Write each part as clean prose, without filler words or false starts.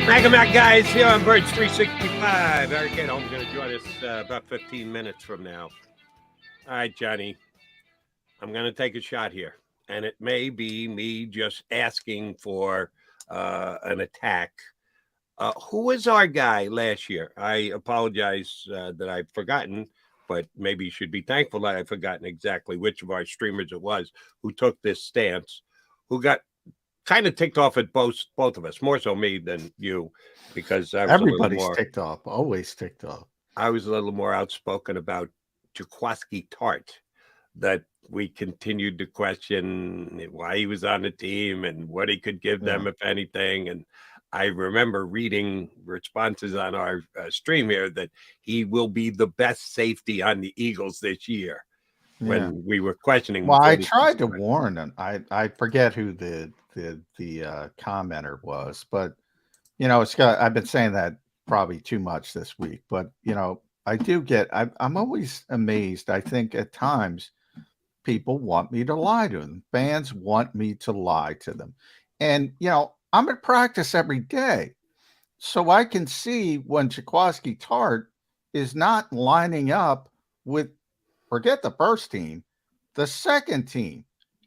Welcome back, guys, here on Birds 365. Eric Edholm's going to join us about 15 minutes from now. All right, Johnny, I'm going to take a shot here, and it may be me just asking for an attack. Who was our guy last year? I apologize that I've forgotten, but maybe you should be thankful that I've forgotten exactly which of our streamers it was who took this stance, who got kind of ticked off at both of us, more so me than you, because I was everybody's ticked off, always ticked off. I was a little more outspoken about Jaquiski Tartt, that we continued to question why he was on the team and what he could give them, if anything. And I remember reading responses on our stream here that he will be the best safety on the Eagles this year. When we were questioning. Well, I tried to warn him. I forget who the commenter was, but you know, I've been saying that probably too much this week, but you know, I'm always amazed. I think at times people want me to lie to them. Fans want me to lie to them. And you know, I'm at practice every day. So I can see when Jaquiski Tartt is not lining up with, forget the first team, the second team,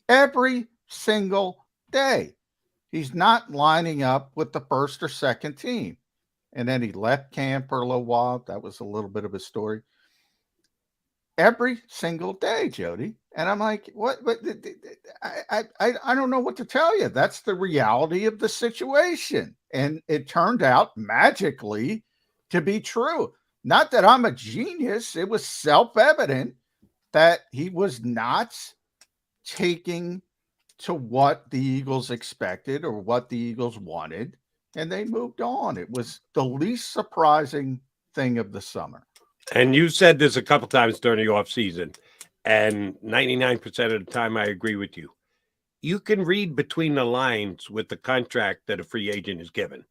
every single day. He's not lining up with the first or second team. And then he left camp for a little while. That was a little bit of a story. Every single day, Jody. And I'm like, what? I don't know what to tell you. That's the reality of the situation. And it turned out magically to be true. Not that I'm a genius. It was self-evident that he was not taking to what the Eagles expected or what the Eagles wanted, and they moved on. It was the least surprising thing of the summer. And you said this a couple times during the offseason, and 99% of the time I agree with you. You can read between the lines with the contract that a free agent is given,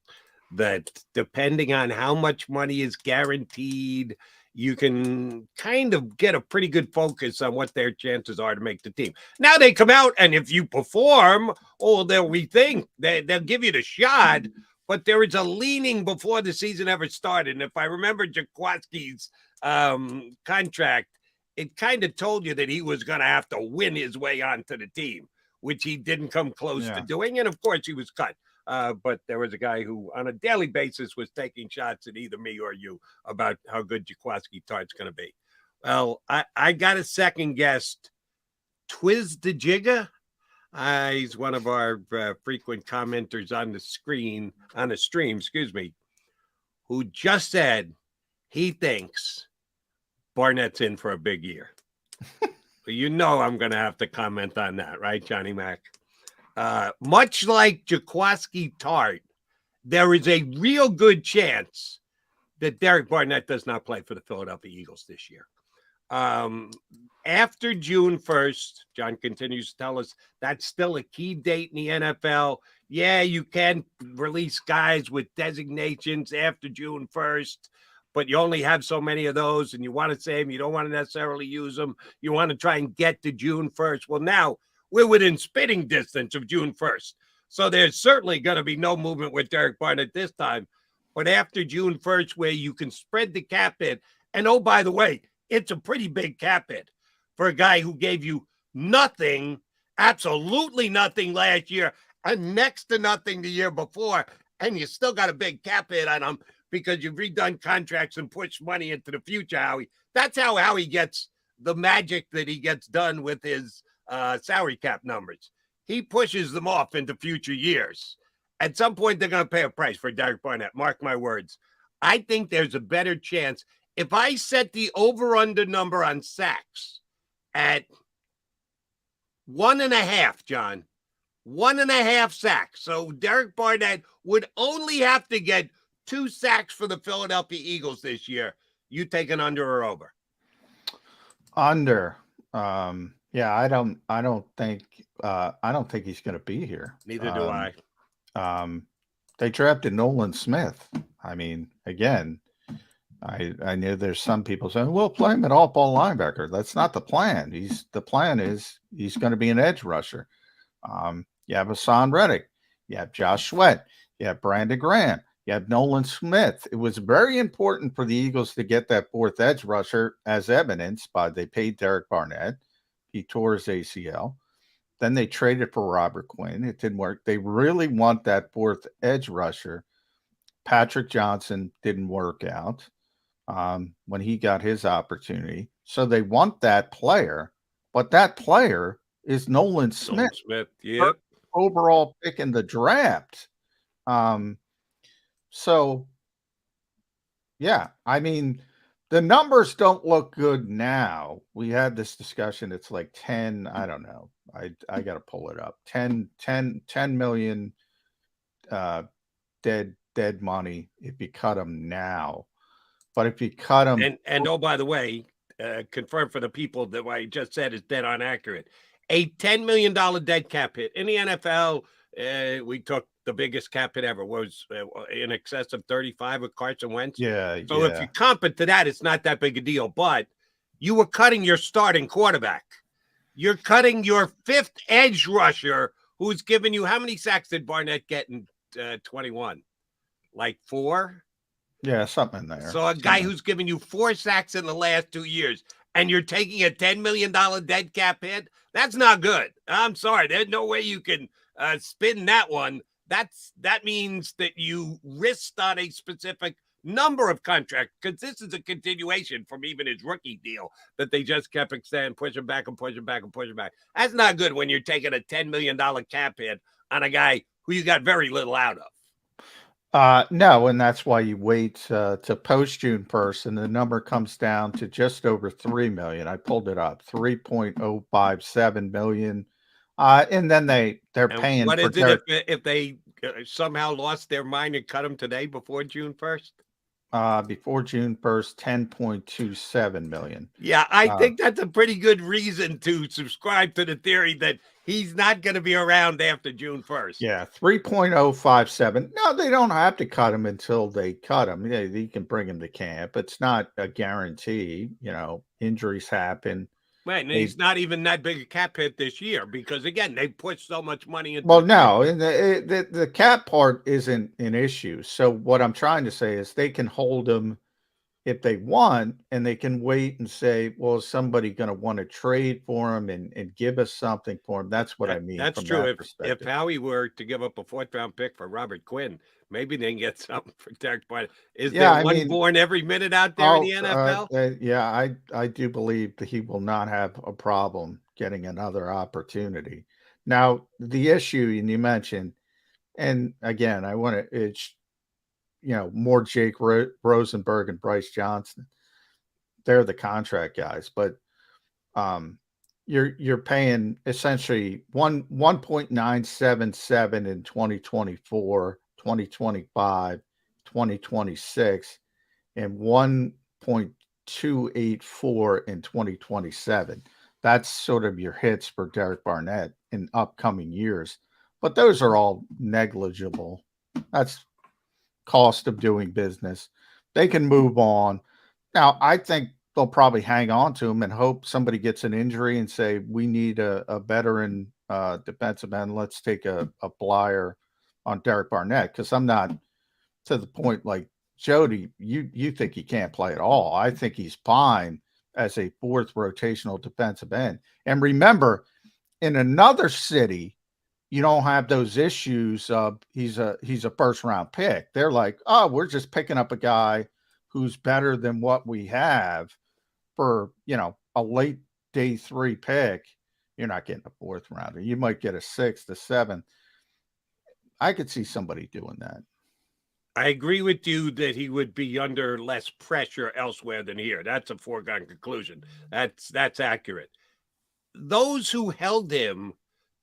that depending on how much money is guaranteed, you can kind of get a pretty good focus on what their chances are to make the team. Now they come out, and if you perform, they'll rethink. They'll give you the shot, but there is a leaning before the season ever started. And if I remember Jaquiski's contract, it kind of told you that he was going to have to win his way onto the team, which he didn't come close to doing. And, of course, he was cut. But there was a guy who on a daily basis was taking shots at either me or you about how good Jaquiski Tartt's going to be. Well, I got a second guest, Twiz the Jigga. He's one of our frequent commenters on the stream, who just said he thinks Barnett's in for a big year. You know I'm going to have to comment on that, right, Johnny Mac? Much like Jaquiski Tartt, there is a real good chance that Derek Barnett does not play for the Philadelphia Eagles this year. After June 1st, John continues to tell us that's still a key date in the NFL. Yeah, you can release guys with designations after June 1st, but you only have so many of those, and you want to save them. You don't want to necessarily use them. You want to try and get to June 1st. Well, now we're within spitting distance of June 1st. So there's certainly going to be no movement with Derek Barnett this time. But after June 1st, where you can spread the cap hit, and oh, by the way, it's a pretty big cap hit for a guy who gave you nothing, absolutely nothing last year, and next to nothing the year before, and you still got a big cap hit on him because you've redone contracts and pushed money into the future, Howie. That's how Howie gets the magic that he gets done with his salary cap numbers. He pushes them off into future years. At some point, they're going to pay a price for Derek Barnett. Mark my words. I think there's a better chance. If I set the over-under number on sacks at 1.5, John, 1.5 sacks. So Derek Barnett would only have to get 2 sacks for the Philadelphia Eagles this year. You take an under or over? Under. Yeah, I don't think he's going to be here. Neither do I. They drafted Nolan Smith. I mean, again, I know there's some people saying, we'll play him at off-ball linebacker. That's not the plan. The plan is he's going to be an edge rusher. You have Hassan Reddick. You have Josh Sweat. You have Brandon Graham. You have Nolan Smith. It was very important for the Eagles to get that fourth edge rusher, as evidenced by they paid Derek Barnett. He tore his ACL. Then they traded for Robert Quinn. It didn't work. They really want that fourth edge rusher. Patrick Johnson didn't work out when he got his opportunity. So they want that player, but that player is Nolan Smith. Nolan Smith, yep. Overall pick in the draft. So, yeah, I mean, the numbers don't look good now. We had this discussion. It's like 10, I don't know. I got to pull it up. 10 million dead money if you cut them now. But if you cut them. And oh, by the way, confirm for the people that what I just said is dead on accurate. A $10 million dead cap hit in the NFL. We took the biggest cap hit ever, was in excess of 35 with Carson Wentz. Yeah. So if you comp it to that, it's not that big a deal. But you were cutting your starting quarterback. You're cutting your fifth edge rusher, who's given you, how many sacks did Barnett get in 21? Like 4? Yeah, something in there. So a guy who's given you 4 sacks in the last 2 years, and you're taking a $10 million dead cap hit, that's not good. I'm sorry. There's no way you can spin that one. That means that you risked on a specific number of contracts, because this is a continuation from even his rookie deal that they just kept extending, pushing back and pushing back and pushing back. That's not good when you're taking a $10 million cap hit on a guy who you got very little out of. No, and that's why you wait to post June 1st, and the number comes down to just over 3 million. I pulled it up, 3.057 million. And then they're paying. What is it if they somehow lost their mind and cut them today before June 1st? Before June 1st, 10.27 million. Yeah, I think that's a pretty good reason to subscribe to the theory that he's not going to be around after June 1st. Yeah, 3.057. No, they don't have to cut him until they cut him. Yeah, you can bring him to camp. It's not a guarantee. Injuries happen. Right, and he's not even that big a cap hit this year because, again, they put so much money into. Well, no, and the cap part isn't an issue. So what I'm trying to say is they can hold him if they want, and they can wait and say, well, is somebody going to want to trade for him and give us something for him? That's what I mean. That's true. If Howie were to give up a 4th-round pick for Robert Quinn, maybe they can get something for Tartt. But is there one born every minute out there in the NFL? I do believe that he will not have a problem getting another opportunity. Now, the issue, and you mentioned, and again, I want to, it's, more Jake Rosenberg and Bryce Johnson. They're the contract guys, but you're paying essentially 1.977 in 2024, 2025, 2026, and 1.284 in 2027. That's sort of your hits for Derek Barnett in upcoming years, but those are all negligible. That's cost of doing business. They can move on. Now, I think they'll probably hang on to him and hope somebody gets an injury and say, we need a veteran defensive end. Let's take a flyer on Derek Barnett, because I'm not to the point like Jody, you think he can't play at all. I think he's fine as a 4th rotational defensive end. And remember, in another city, you don't have those issues of he's a 1st-round pick. They're like, oh, we're just picking up a guy who's better than what we have for, a late day 3 pick. You're not getting a 4th rounder. You might get a 6th, a 7th. I could see somebody doing that. I agree with you that he would be under less pressure elsewhere than here. That's a foregone conclusion. That's accurate. Those who held him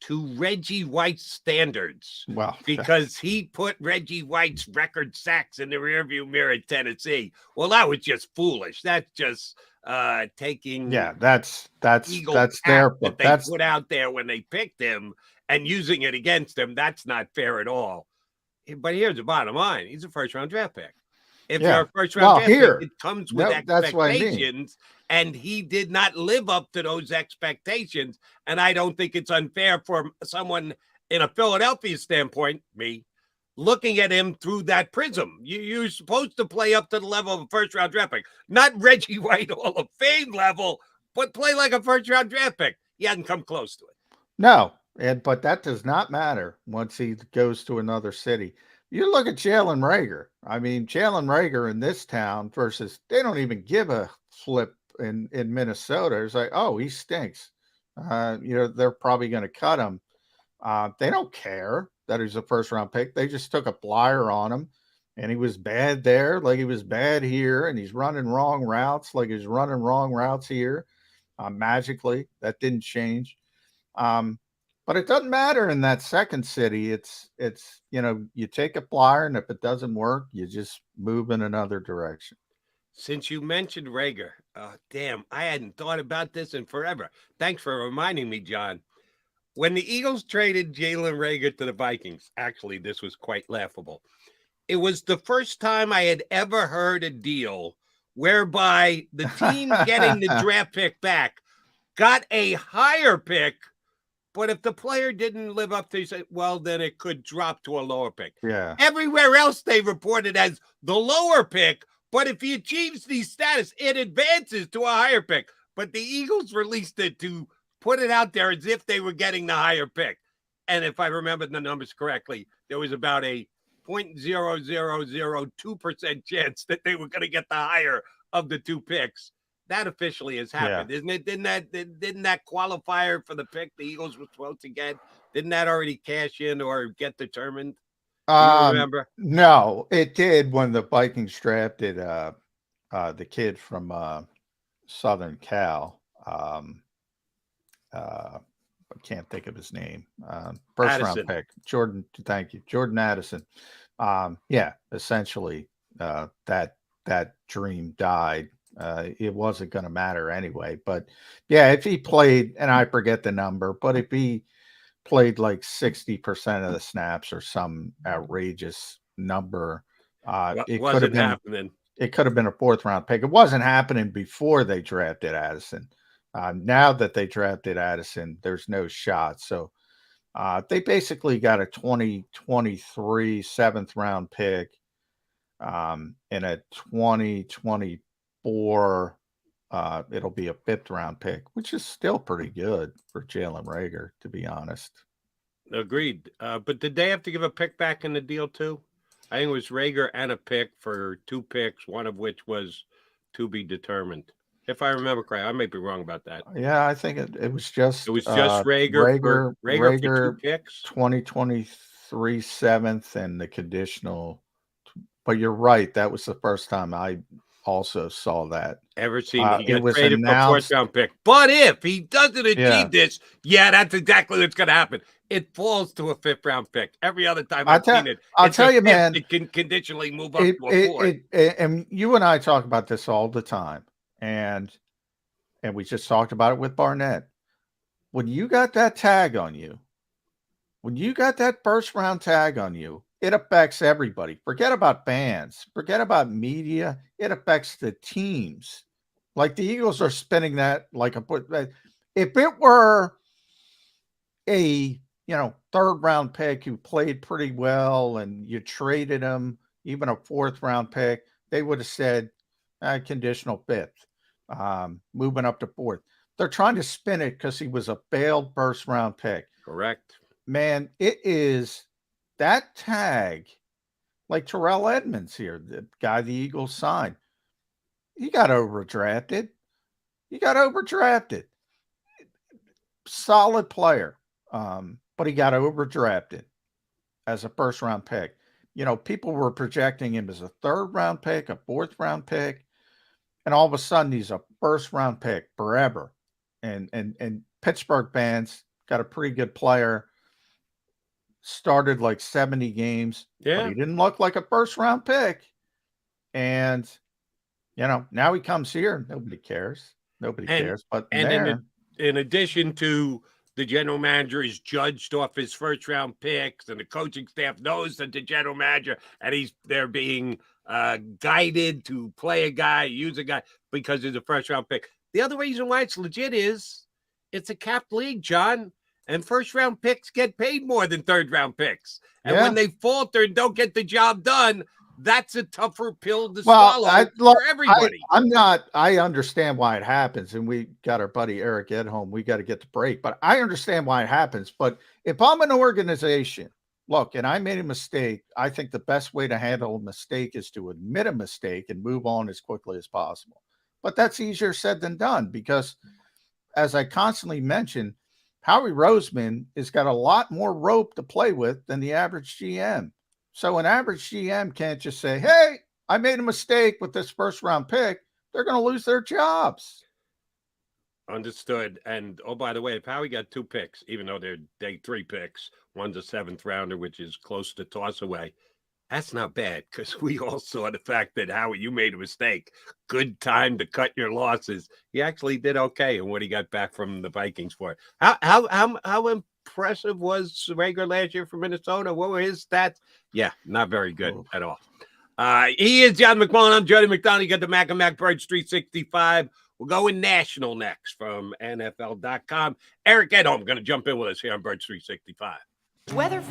to Reggie White's standards, because he put Reggie White's record sacks in the rearview mirror at Tennessee. Well, that was just foolish. That's just taking that's their that they put out there when they picked him and using it against him. That's not fair at all. But here's the bottom line: he's a 1st-round draft pick. If you're a 1st-round draft pick, it comes with expectations. And he did not live up to those expectations. And I don't think it's unfair for someone in a Philadelphia standpoint, me, looking at him through that prism. You're supposed to play up to the level of a first-round draft pick, not Reggie White Hall of Fame level, but play like a first-round draft pick. He hadn't come close to it. No, but that does not matter once he goes to another city. You look at Jalen Rager. I mean, Jalen Rager in this town versus they don't even give a flip in Minnesota. It's like, oh, he stinks. They're probably going to cut him. They don't care that he's a first round pick. They just took a flyer on him, and he was bad there, like he was bad here, and he's running wrong routes, like he's running wrong routes here. Magically, that didn't change. But it doesn't matter in that second city. It's you take a flyer, and if it doesn't work, you just move in another direction. Since you mentioned Rager, damn, I hadn't thought about this in forever. Thanks for reminding me, John. When the Eagles traded Jalen Rager to the Vikings, actually, this was quite laughable. It was the first time I had ever heard a deal whereby the team getting the draft pick back got a higher pick, but if the player didn't live up to it, well, then it could drop to a lower pick. Yeah. Everywhere else they reported as the lower pick, but if he achieves the status, it advances to a higher pick. But the Eagles released it to put it out there as if they were getting the higher pick. And if I remember the numbers correctly, there was about a 0.0002% chance that they were going to get the higher of the two picks. That officially has happened, isn't it? Didn't that qualifier for the pick the Eagles were supposed to get? Didn't that already cash in or get determined? Do you remember? No, it did when the Vikings drafted the kid from Southern Cal. I can't think of his name. First round pick, Jordan. Thank you, Jordan Addison. Essentially, that dream died. It wasn't going to matter anyway. But yeah, if he played, and I forget the number, but if he played like 60% of the snaps or some outrageous number, it could have been happening. It could have been a fourth round pick. It wasn't happening before they drafted Addison. Now that they drafted Addison, there's no shot. So they basically got a 2023 seventh round pick and a 2024. It'll be a fifth round pick, which is still pretty good for Jalen Rager, to be honest. Agreed. But did they have to give a pick back in the deal too? I think it was Rager and a pick for two picks, one of which was to be determined. If I remember correctly, I may be wrong about that. Yeah, I think it was just Rager for two picks. 2023 seventh and the conditional. But you're right. That was the first time I also saw that. Ever seen he got traded for a fourth round pick. But if he doesn't achieve this, that's exactly what's going to happen. It falls to a fifth round pick. Every other time I've seen it, I'll tell you, man, it can conditionally move up to a fourth. And you and I talk about this all the time. And we just talked about it with Barnett. When you got that tag on you, when you got that first round tag on you, it affects everybody. Forget about fans. Forget about media. It affects the teams. Like the Eagles are spinning that like a. If it were a third round pick who played pretty well and you traded him, even a fourth round pick, they would have said conditional fifth. Moving up to fourth. They're trying to spin it because he was a failed first round pick. Correct. Man, it is that tag, like Terrell Edmonds here, the guy the Eagles signed. He got overdrafted. Solid player. But he got overdrafted as a first round pick. People were projecting him as a third round pick, a fourth round pick. And all of a sudden, he's a first-round pick forever. And Pittsburgh fans got a pretty good player. Started like 70 games. Yeah. But he didn't look like a first-round pick. And, now he comes here. Nobody cares. But in addition to the general manager is judged off his first-round picks, and the coaching staff knows that the general manager, and they're being guided to play a guy, use a guy because he's a first round pick. The other reason why it's legit is it's a capped league, John. And first-round picks get paid more than third-round picks. And Yeah. when they falter and don't get the job done, that's a tougher pill to Well, swallow for everybody. I understand why it happens. And we got our buddy Eric Edholm. We got to get the break, but I understand why it happens. But if I'm an organization, look, and I made a mistake, I think the best way to handle a mistake is to admit a mistake and move on as quickly as possible. But that's easier said than done because, as I constantly mention, Howie Roseman has got a lot more rope to play with than the average GM. So an average GM can't just say, hey, I made a mistake with this first-round pick. They're going to lose their jobs. Understood. And, oh, by the way, if Howie got 2 picks, even though they're day 3 picks, one's a 7th rounder, which is close to toss away, that's not bad because we all saw the fact that, Howie, you made a mistake. Good time to cut your losses. He actually did okay in what he got back from the Vikings for it. How impressive was Rager last year for Minnesota? What were his stats? Yeah, not very good at all. He is John McMullen. I'm Jody McDonald. You got the Mac and Mac Birds 365. We're going national next from NFL.com. Eric Edholm going to jump in with us here on Birds 365. Weather